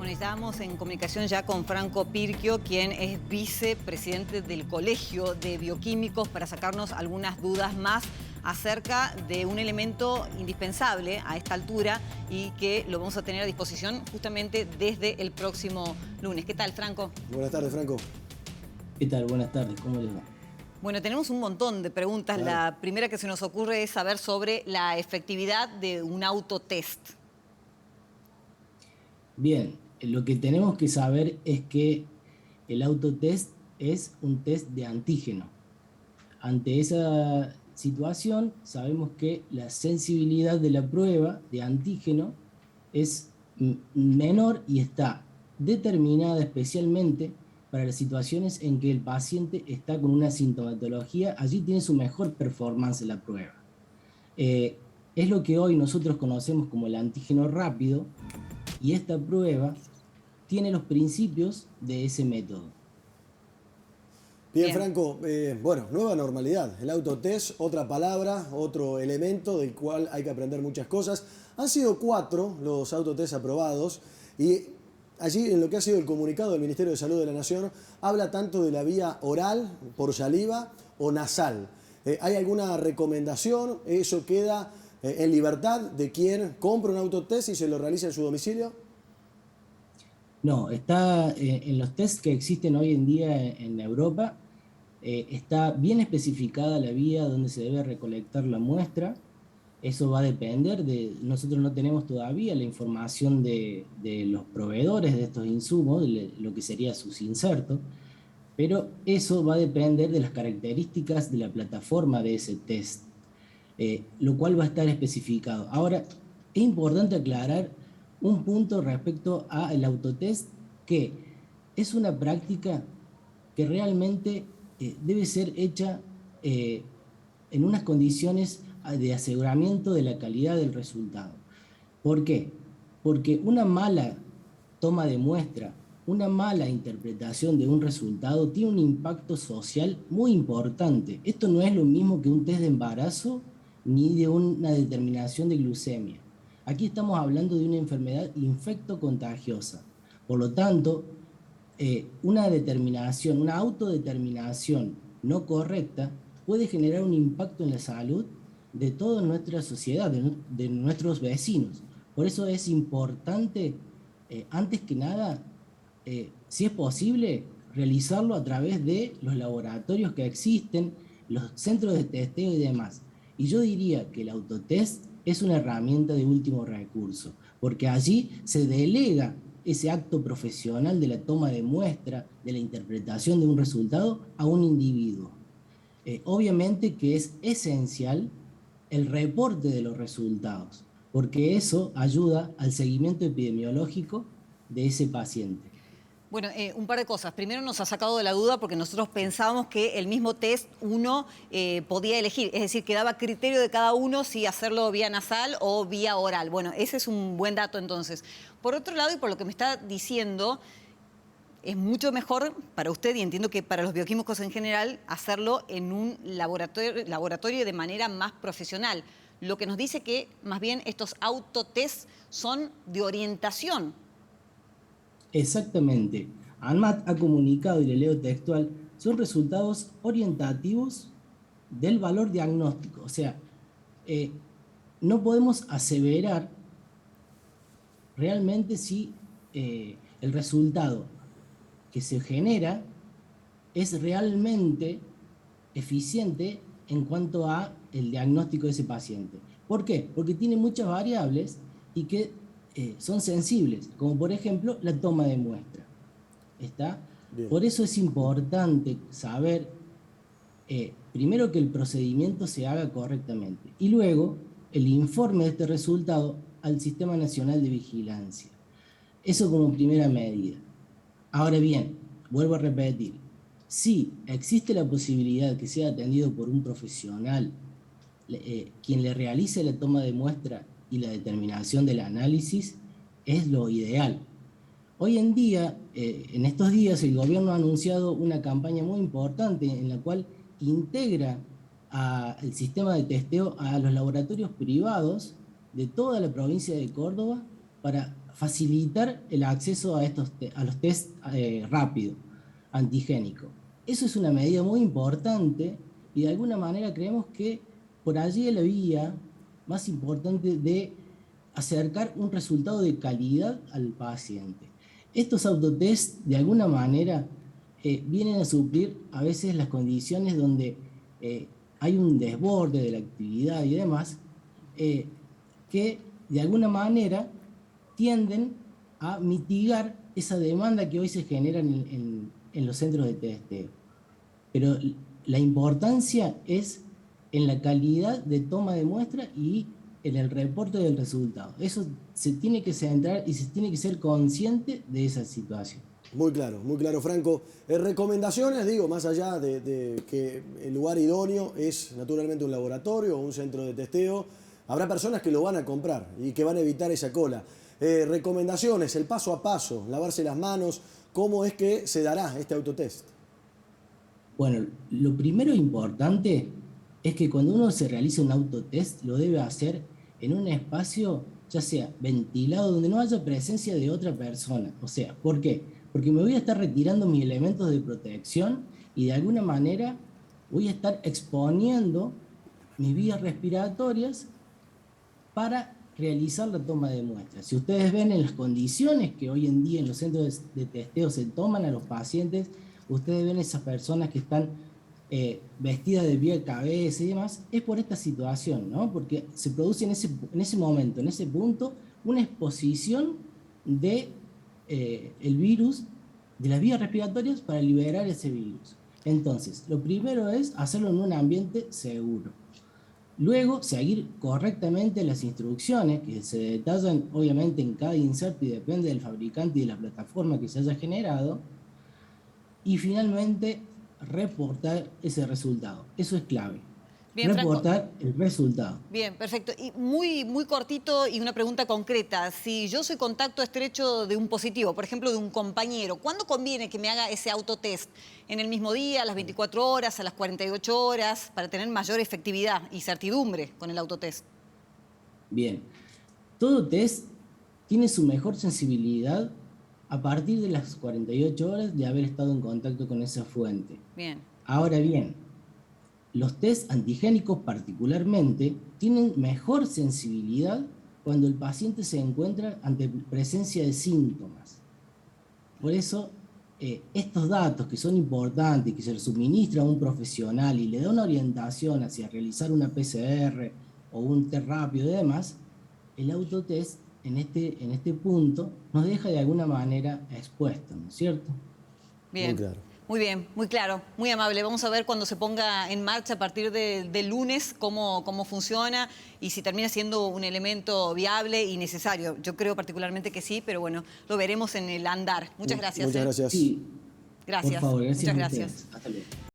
Bueno, estábamos en comunicación ya con Franco Pirquio, quien es vicepresidente del Colegio de Bioquímicos, para sacarnos algunas dudas más acerca de un elemento indispensable a esta altura y que lo vamos a tener a disposición justamente desde el próximo lunes. ¿Qué tal, Franco? Buenas tardes, Franco. ¿Qué tal? Buenas tardes, ¿cómo les va? Bueno, tenemos un montón de preguntas. Claro. La primera que se nos ocurre es saber sobre la efectividad de un autotest. Bien, lo que tenemos que saber es que el autotest es un test de antígeno. Ante esa situación, sabemos que la sensibilidad de la prueba de antígeno es menor y está determinada especialmente para las situaciones en que el paciente está con una sintomatología. Allí tiene su mejor performance la prueba. Es lo que hoy nosotros conocemos como el antígeno rápido, y esta prueba tiene los principios de ese método. Bien, Franco, bueno, nueva normalidad. El autotest, otra palabra, otro elemento del cual hay que aprender muchas cosas. Han sido 4 los autotest aprobados y allí en lo que ha sido el comunicado del Ministerio de Salud de la Nación habla tanto de la vía oral, por saliva o nasal. ¿Hay alguna recomendación? ¿Eso queda en libertad de quien compra un autotest y se lo realiza en su domicilio? No, está en los tests que existen hoy en día en Europa, está bien especificada la vía donde se debe recolectar la muestra. Eso va a depender de, nosotros no tenemos todavía la información de los proveedores de estos insumos, de lo que sería sus insertos, pero eso va a depender de las características de la plataforma de ese test, lo cual va a estar especificado. Ahora, es importante aclarar un punto respecto al autotest, que es una práctica que realmente debe ser hecha en unas condiciones de aseguramiento de la calidad del resultado. ¿Por qué? Porque una mala toma de muestra, una mala interpretación de un resultado tiene un impacto social muy importante. Esto no es lo mismo que un test de embarazo ni de una determinación de glucemia. Aquí estamos hablando de una enfermedad infectocontagiosa. Por lo tanto, una determinación, una autodeterminación no correcta puede generar un impacto en la salud de toda nuestra sociedad, de nuestros vecinos. Por eso es importante, antes que nada, si es posible, realizarlo a través de los laboratorios que existen, los centros de testeo y demás. Y yo diría que el autotest es una herramienta de último recurso, porque allí se delega ese acto profesional de la toma de muestra, de la interpretación de un resultado a un individuo. Obviamente que es esencial el reporte de los resultados, porque eso ayuda al seguimiento epidemiológico de ese paciente. Bueno, un par de cosas. Primero, nos ha sacado de la duda porque nosotros pensábamos que el mismo test uno podía elegir, es decir, quedaba a criterio de cada uno si hacerlo vía nasal o vía oral. Bueno, ese es un buen dato entonces. Por otro lado, y por lo que me está diciendo, es mucho mejor para usted, y entiendo que para los bioquímicos en general, hacerlo en un laboratorio de manera más profesional. Lo que nos dice que más bien estos autotests son de orientación. Exactamente. ANMAT ha comunicado, y le leo textual, son resultados orientativos del valor diagnóstico. O sea, no podemos aseverar realmente si el resultado que se genera es realmente eficiente en cuanto a el diagnóstico de ese paciente. ¿Por qué? Porque tiene muchas variables y que son sensibles, como por ejemplo la toma de muestra. ¿Está? Bien. Por eso es importante saber, primero, que el procedimiento se haga correctamente y luego el informe de este resultado al Sistema Nacional de Vigilancia. Eso como primera medida. Ahora bien, vuelvo a repetir, si existe la posibilidad que sea atendido por un profesional, quien le realice la toma de muestra y la determinación del análisis, es lo ideal. Hoy en día, en estos días, el gobierno ha anunciado una campaña muy importante en la cual integra el sistema de testeo a los laboratorios privados de toda la provincia de Córdoba para facilitar el acceso a los test rápido, antigénicos. Eso es una medida muy importante y de alguna manera creemos que por allí es la vía más importante de acercar un resultado de calidad al paciente. Estos autotest de alguna manera vienen a suplir a veces las condiciones donde hay un desborde de la actividad y demás, que de alguna manera tienden a mitigar esa demanda que hoy se genera en los centros de testeo. Pero la importancia es en la calidad de toma de muestra y en el reporte del resultado. Eso se tiene que centrar y se tiene que ser consciente de esa situación. Muy claro, Franco. Recomendaciones, digo, más allá de que el lugar idóneo es naturalmente un laboratorio o un centro de testeo, habrá personas que lo van a comprar y que van a evitar esa cola. Recomendaciones, el paso a paso, lavarse las manos, ¿cómo es que se dará este autotest? Bueno, lo primero importante es que cuando uno se realiza un autotest lo debe hacer en un espacio ya sea ventilado, donde no haya presencia de otra persona. O sea, ¿por qué? Porque me voy a estar retirando mis elementos de protección y de alguna manera voy a estar exponiendo mis vías respiratorias para realizar la toma de muestras. Si ustedes ven en las condiciones que hoy en día en los centros de testeo se toman a los pacientes, ustedes ven esas personas que están vestidas de pie a cabeza y demás, es por esta situación, ¿no? Porque se produce en ese momento, en ese punto, una exposición de el virus, de las vías respiratorias para liberar ese virus. Entonces, lo primero es hacerlo en un ambiente seguro. Luego, seguir correctamente las instrucciones que se detallan obviamente en cada inserto y depende del fabricante y de la plataforma que se haya generado. Y finalmente, reportar ese resultado. Eso es clave. Bien, reportar Franco. El resultado. Bien, perfecto. Y muy cortito y una pregunta concreta. Si yo soy contacto estrecho de un positivo, por ejemplo, de un compañero, ¿cuándo conviene que me haga ese autotest? ¿En el mismo día, a las 24 horas, a las 48 horas, para tener mayor efectividad y certidumbre con el autotest? Bien. Todo test tiene su mejor sensibilidad a partir de las 48 horas de haber estado en contacto con esa fuente. Bien. Ahora bien, los test antigénicos particularmente tienen mejor sensibilidad cuando el paciente se encuentra ante presencia de síntomas. Por eso, estos datos que son importantes, que se los suministra a un profesional y le da una orientación hacia realizar una PCR o un test rápido y demás, el autotest en este punto nos deja de alguna manera expuestos, ¿no es cierto? Bien. Muy claro. Muy bien, muy claro, muy amable. Vamos a ver cuando se ponga en marcha a partir del lunes cómo funciona y si termina siendo un elemento viable y necesario. Yo creo particularmente que sí, pero bueno, lo veremos en el andar. Muchas gracias. Muchas gracias. Sí, Gracias. por favor, gracias. Muchas a ustedes. gracias. Hasta luego.